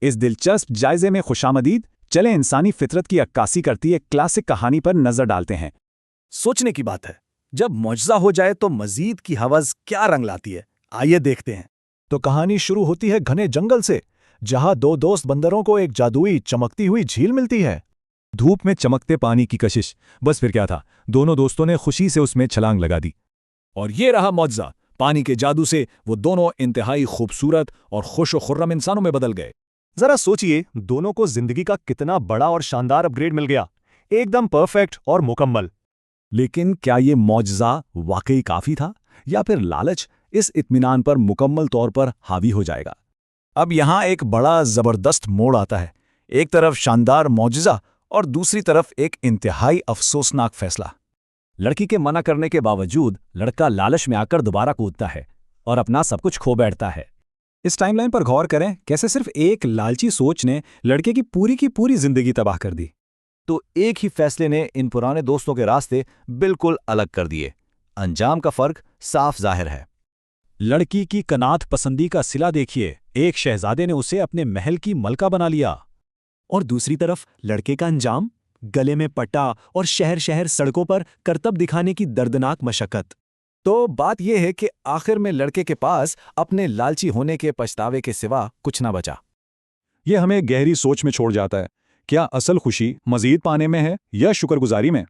इस दिलचस्प जायजे में खुशामदीद, चले इंसानी फितरत की अक्कासी करती एक क्लासिक कहानी पर नजर डालते हैं। सोचने की बात है, जब मौजज़ा हो जाए तो मजीद की हवस क्या रंग लाती है, आइए देखते हैं। तो कहानी शुरू होती है घने जंगल से, जहां दो दोस्त बंदरों को एक जादुई चमकती हुई झील मिलती है। धूप में चमकते पानी की कशिश, बस फिर क्या था, दोनों दोस्तों ने खुशी से उसमें छलांग लगा दी। और ये रहा मौजज़ा, पानी के जादू से वो दोनों इंतहाई खूबसूरत और खुश व खुर्रम इंसानों में बदल गए। जरा सोचिए, दोनों को जिंदगी का कितना बड़ा और शानदार अपग्रेड मिल गया, एकदम परफेक्ट और मुकम्मल। लेकिन क्या ये मौजज़ा वाकई काफ़ी था, या फिर लालच इस इत्मीनान पर मुकम्मल तौर पर हावी हो जाएगा? अब यहाँ एक बड़ा ज़बरदस्त मोड़ आता है। एक तरफ शानदार मौजज़ा और दूसरी तरफ एक इंतहाई अफसोसनाक फैसला। लड़की के मना करने के बावजूद लड़का लालच में आकर दोबारा कूदता है और अपना सब कुछ खो बैठता है। इस टाइमलाइन पर गौर करें, कैसे सिर्फ एक लालची सोच ने लड़के की पूरी जिंदगी तबाह कर दी। तो एक ही फैसले ने इन पुराने दोस्तों के रास्ते बिल्कुल अलग कर दिए। अंजाम का फर्क साफ जाहिर है। लड़की की कनात पसंदी का सिला देखिए, एक शहजादे ने उसे अपने महल की मलका बना लिया। और दूसरी तरफ लड़के का अंजाम, गले में पट्टा और शहर शहर सड़कों पर करतब दिखाने की दर्दनाक मशक्कत। तो बात यह है कि आखिर में लड़के के पास अपने लालची होने के पछतावे के सिवा कुछ ना बचा। यह हमें गहरी सोच में छोड़ जाता है। क्या असल खुशी मजीद पाने में है या शुक्रगुजारी में?